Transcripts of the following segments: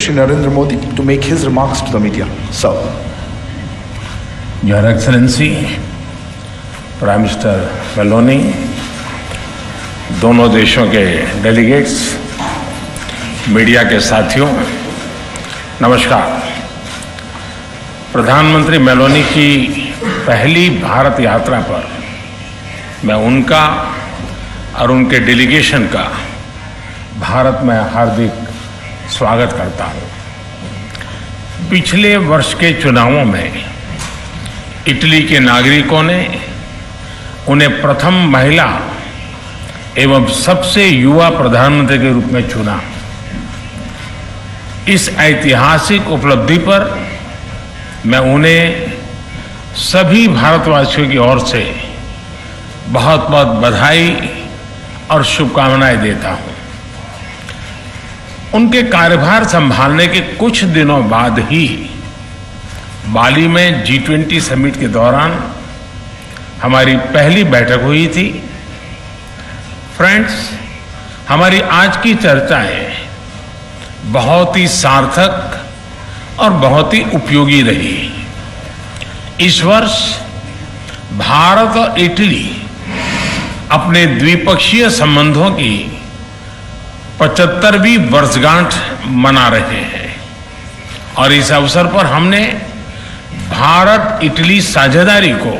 Shri Narendra Modi to make his remarks to the media. Sir. Your Excellency, Prime Minister Meloni, दोनों देशों के delegates, media के साथियों, नमस्कार। प्रधानमंत्री मेलोनी की पहली भारत यात्रा पर मैं उनका और उनके डेलीगेशन का भारत में हार्दिक स्वागत करता हूं। पिछले वर्ष के चुनावों में इटली के नागरिकों ने उन्हें प्रथम महिला एवं सबसे युवा प्रधानमंत्री के रूप में चुना। इस ऐतिहासिक उपलब्धि पर मैं उन्हें सभी भारतवासियों की ओर से बहुत बहुत बधाई और शुभकामनाएं देता हूं। उनके कार्यभार संभालने के कुछ दिनों बाद ही बाली में G20 समिट के दौरान हमारी पहली बैठक हुई थी। फ्रेंड्स, हमारी आज की चर्चाएं बहुत ही सार्थक और बहुत ही उपयोगी रही। इस वर्ष भारत और इटली अपने द्विपक्षीय संबंधों की 75वीं वर्षगांठ मना रहे हैं और इस अवसर पर हमने भारत इटली साझेदारी को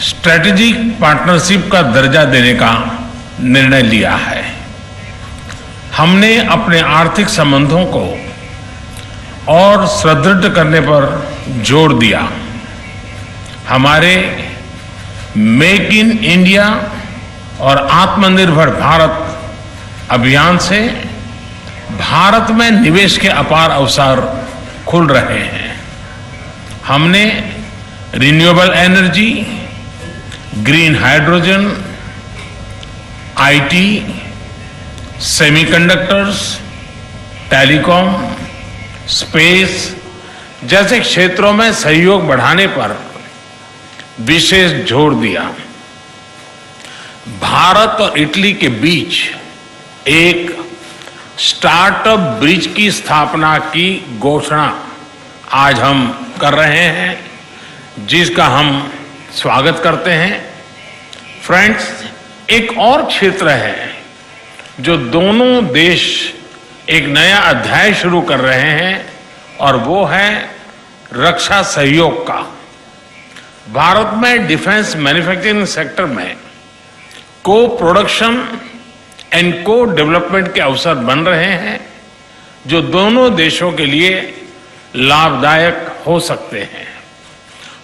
स्ट्रेटेजिक पार्टनरशिप का दर्जा देने का निर्णय लिया है। हमने अपने आर्थिक संबंधों को और सुदृढ़ करने पर जोर दिया। हमारे मेक इन इंडिया और आत्मनिर्भर भारत अभियान से भारत में निवेश के अपार अवसर खुल रहे हैं। हमने renewable energy, green hydrogen, IT, semiconductors, telecom, space जैसे क्षेत्रों में सहयोग बढ़ाने पर विशेष जोर दिया। भारत और इटली के बीच एक स्टार्टअप ब्रिज की स्थापना की घोषणा आज हम कर रहे हैं, जिसका हम स्वागत करते हैं। फ्रेंड्स, एक और क्षेत्र है जो दोनों देश एक नया अध्याय शुरू कर रहे हैं और वो है रक्षा सहयोग का। भारत में डिफेंस मैन्युफैक्चरिंग सेक्टर में को प्रोडक्शन एंड को डेवलपमेंट के अवसर बन रहे हैं, जो दोनों देशों के लिए लाभदायक हो सकते हैं।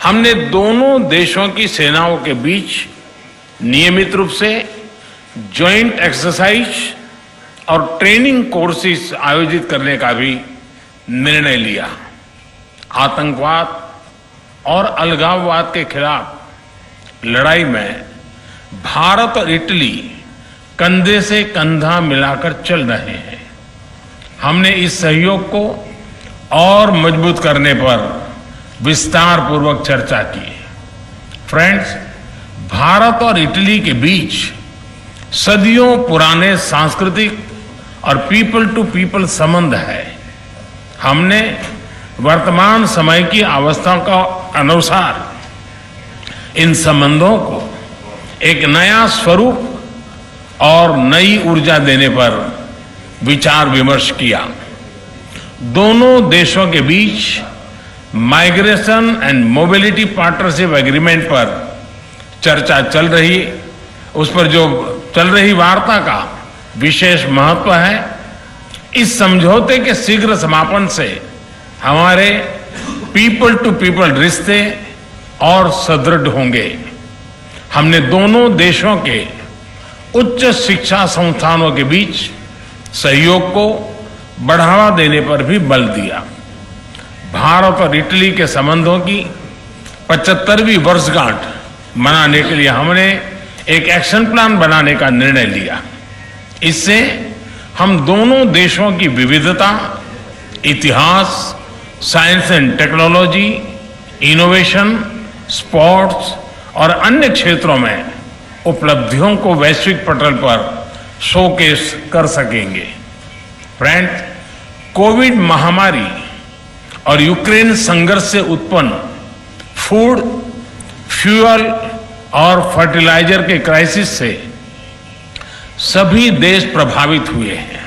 हमने दोनों देशों की सेनाओं के बीच नियमित रूप से जॉइंट एक्सरसाइज और ट्रेनिंग कोर्सेज आयोजित करने का भी निर्णय लिया। आतंकवाद और अलगाववाद के खिलाफ लड़ाई में भारत और इटली कंधे से कंधा मिलाकर चल रहे हैं। हमने इस सहयोग को और मजबूत करने पर विस्तार पूर्वक चर्चा की। फ्रेंड्स, भारत और इटली के बीच सदियों पुराने सांस्कृतिक और पीपल टू पीपल संबंध है। हमने वर्तमान समय की अवस्था का अनुसार इन संबंधों को एक नया स्वरूप और नई ऊर्जा देने पर विचार विमर्श किया। दोनों देशों के बीच migration and mobility partnership agreement पर चर्चा चल रही, उस पर जो चल रही वार्ता का विशेष महत्व है। इस समझौते के शीघ्र समापन से हमारे पीपल टू पीपल रिश्ते और सुदृढ़ होंगे। हमने दोनों देशों के उच्च शिक्षा संस्थानों के बीच सहयोग को बढ़ावा देने पर भी बल दिया। भारत और इटली के संबंधों की 75वीं वर्षगांठ मनाने के लिए हमने एक एक्शन प्लान बनाने का निर्णय लिया। इससे हम दोनों देशों की विविधता, इतिहास, science and technology, innovation, sports और अन्य क्षेत्रों में उपलब्धियों को वैश्विक पटल पर शोकेस कर सकेंगे। फ्रेंड्स, कोविड महामारी और यूक्रेन संघर्ष से उत्पन्न फूड, फ्यूल और फर्टिलाइजर के क्राइसिस से सभी देश प्रभावित हुए हैं।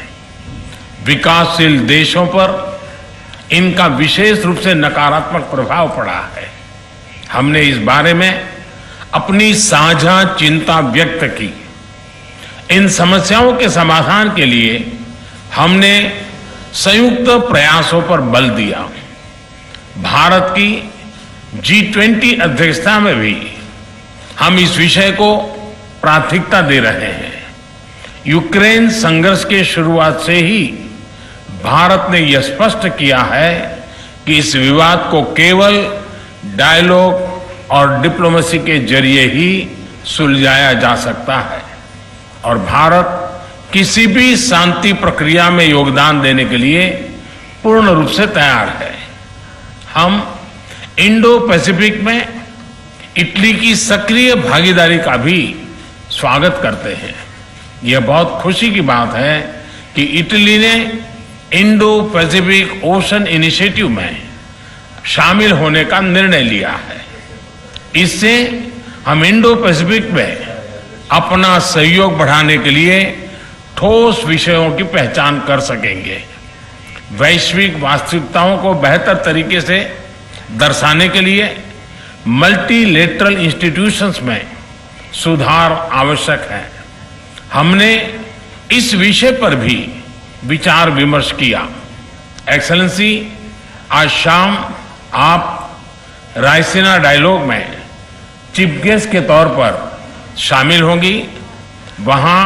विकासशील देशों पर इनका विशेष रूप से नकारात्मक प्रभाव पड़ा है। हमने इस बारे में अपनी साझा चिंता व्यक्त की। इन समस्याओं के समाधान के लिए हमने संयुक्त प्रयासों पर बल दिया। भारत की G20 अध्यक्षता में भी हम इस विषय को प्राथमिकता दे रहे हैं। यूक्रेन संघर्ष के शुरुआत से ही भारत ने यह स्पष्ट किया है कि इस विवाद को केवल डायलॉग और डिप्लोमेसी के जरिए ही सुलझाया जा सकता है और भारत किसी भी शांति प्रक्रिया में योगदान देने के लिए पूर्ण रूप से तैयार है। हम इंडो पैसिफिक में इटली की सक्रिय भागीदारी का भी स्वागत करते हैं। यह बहुत खुशी की बात है कि इटली ने इंडो पैसिफिक ओशन इनिशिएटिव में शामिल होने का निर्णय लिया है। इससे हम इंडो पैसिफिक में अपना सहयोग बढ़ाने के लिए ठोस विषयों की पहचान कर सकेंगे। वैश्विक वास्तविकताओं को बेहतर तरीके से दर्शाने के लिए मल्टीलेटरल इंस्टीट्यूशंस में सुधार आवश्यक है। हमने इस विषय पर भी विचार विमर्श किया। एक्सेलेंसी, आज शाम आप रायसीना डायलॉग में चीफ गेस्ट के तौर पर शामिल होंगी। वहां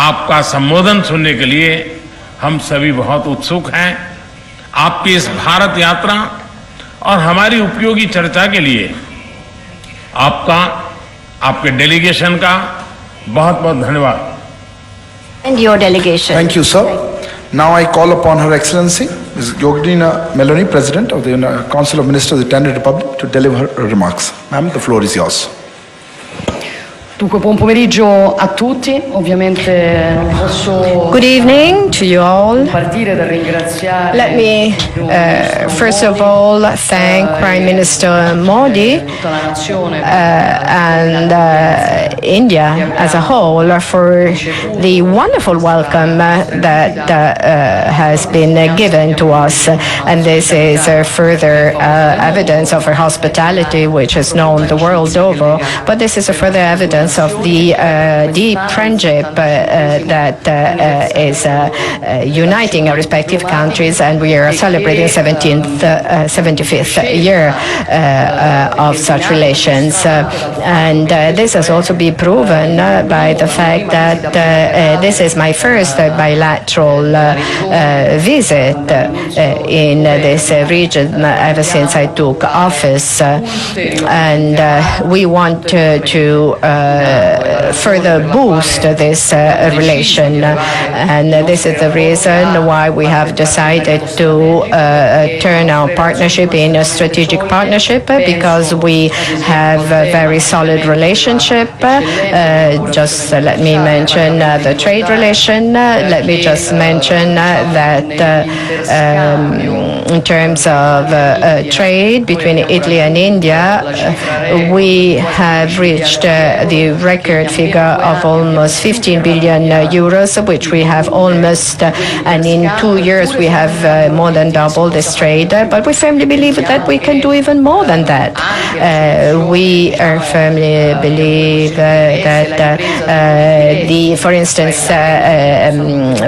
आपका संबोधन सुनने के लिए हम सभी बहुत उत्सुक हैं। आपकी इस भारत यात्रा और हमारी उपयोगी चर्चा के लिए आपके डेलीगेशन का बहुत बहुत धन्यवाद। And your delegation. Thank you, sir. Now I call upon Her Excellency, Ms. Yogdina Meloni, President of the Council of Ministers of the Italian Republic, to deliver her remarks. Ma'am, the floor is yours. Dunque, buon pomeriggio a tutti. Ovviamente non posso Good evening to you all. partire dal ringraziare. Let me first of all thank Prime Minister Modi tutta la nazione and India as a whole for the wonderful welcome that has been given to us. And this is further evidence of our hospitality, which is known the world over. But this is a further evidence of the deep friendship that is uniting our respective countries, and we are celebrating 75th year of such relations. And this has also been proven by the fact that this is my first bilateral visit in this region ever since I took office. And we want to further boost this relation, and this is the reason why we have decided to turn our partnership in a strategic partnership, because we have a very solid relationship. Just let me mention the trade relation. Let me just mention that in terms of trade between Italy and India, we have reached the record figure of almost 15 billion euros, which we have almost, and in 2 years we have more than doubled this trade. But we firmly believe that we can do even more than that. We firmly believe that for instance,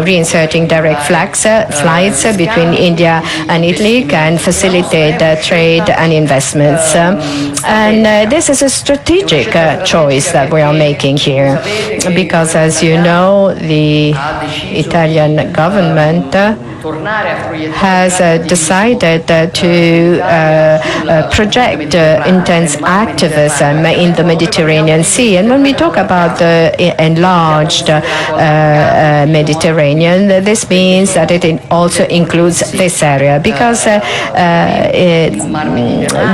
reinserting direct flights between India and Italy can facilitate trade and investments. And this is a strategic choice that we are making here, because as you know, the Italian government has decided to project intense activism in the Mediterranean Sea. And when we talk about the enlarged Mediterranean, this means that it also includes this area, because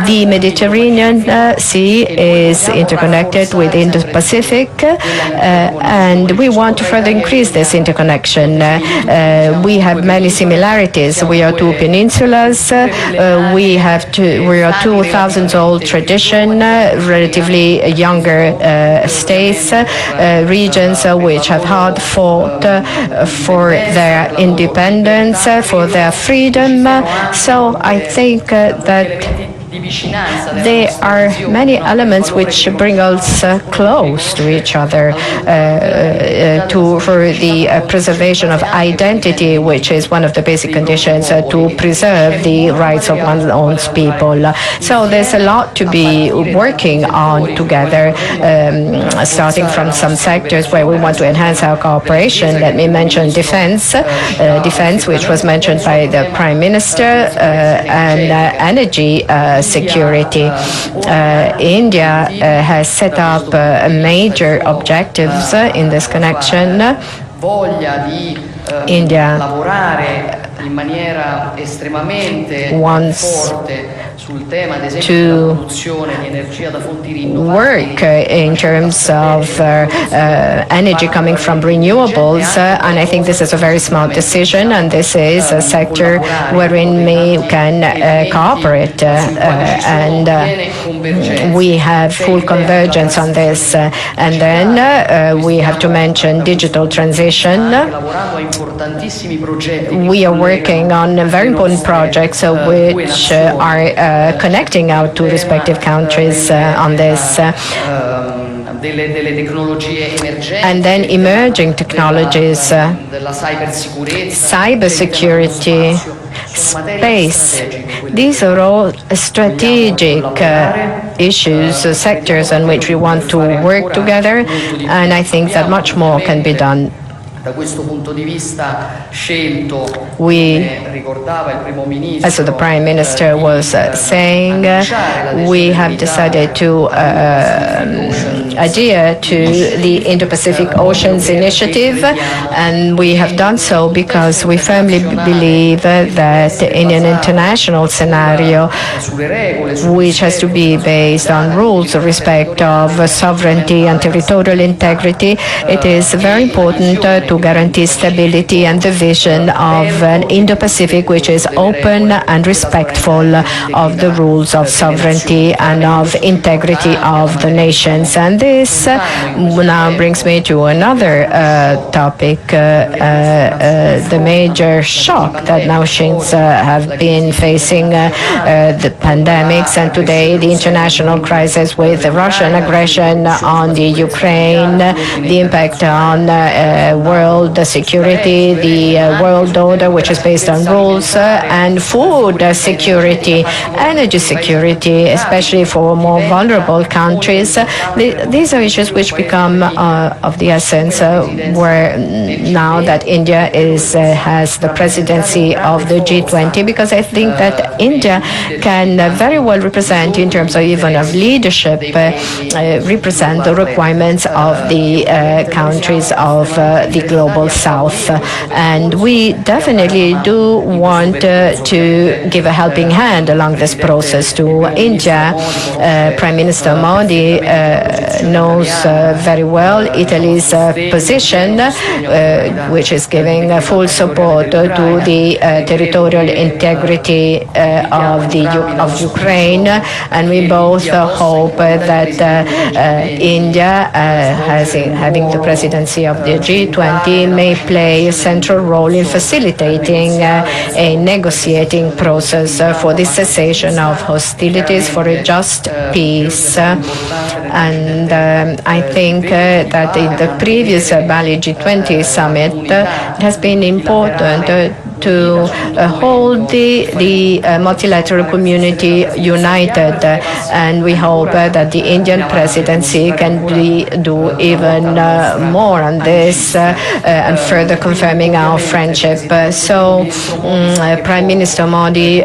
the Mediterranean Sea is interconnected with Pacific, and we want to further increase this interconnection. We have many similarities. We are two peninsulas. We are 2,000-old tradition, relatively younger states, regions which have hard fought for their independence, for their freedom. So I think that there are many elements which bring us close to each other for the preservation of identity, which is one of the basic conditions to preserve the rights of one's own people. So there's a lot to be working on together, starting from some sectors where we want to enhance our cooperation. Let me mention defense, which was mentioned by the Prime Minister, and energy security. India has set up major objectives in this connection. India wants to work in terms of energy coming from renewables, and I think this is a very smart decision, and this is a sector wherein we can cooperate, and we have full convergence on this. And then we have to mention digital transition. We are working on very important projects which are connecting our two respective countries on this. And then emerging technologies, cybersecurity, space. These are all strategic issues, sectors on which we want to work together, and I think that much more can be done. We, as the Prime Minister was saying, we have decided to adhere to the Indo-Pacific Oceans Initiative, and we have done so because we firmly believe that in an international scenario, which has to be based on rules of respect of sovereignty and territorial integrity, it is very important to guarantee stability and the vision of an Indo-Pacific which is open and respectful of the rules of sovereignty and of integrity of the nations. And this now brings me to another topic, the major shock that nations have been facing, the pandemics, and today the international crisis with the Russian aggression on the Ukraine, the impact on world security, the world order, which is based on rules, and food security, energy security, especially for more vulnerable countries. These are issues which become of the essence where now that India has the presidency of the G20, because I think that India can very well represent, in terms of even of leadership, represent the requirements of the countries of the global south. And we definitely do want to give a helping hand along this process to India. Prime Minister Modi knows very well Italy's position, which is giving full support to the territorial integrity of Ukraine, and we both hope that India, having the presidency of the G20, may play a central role in facilitating a negotiating process for the cessation of hostilities, for a just peace. And I think that in the previous Bali G20 summit, it has been important to hold the multilateral community united, and we hope that the Indian presidency can do even more on this, and further confirming our friendship. So Prime Minister Modi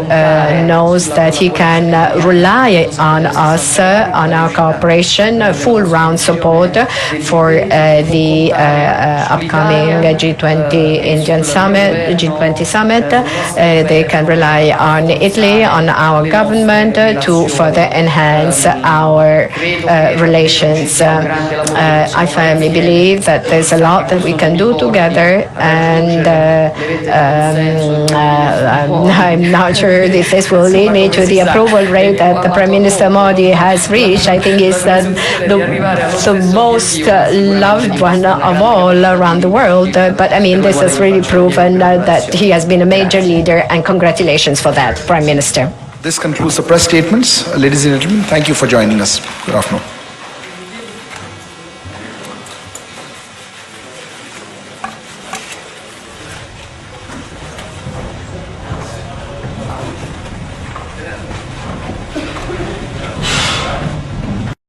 knows that he can rely on us, on our cooperation, full round support for the upcoming G20 Indian summit, G20 G20 summit. They can rely on Italy, on our government to further enhance our relations. I firmly believe that there's a lot that we can do together, and I'm not sure if this will lead me to the approval rate that the Prime Minister Modi has reached. I think it's the most loved one of all around the world. But I mean, this has really proven that he has been a major leader, and congratulations for that, Prime Minister. This concludes the press statements. Ladies and gentlemen, thank you for joining us. Good afternoon.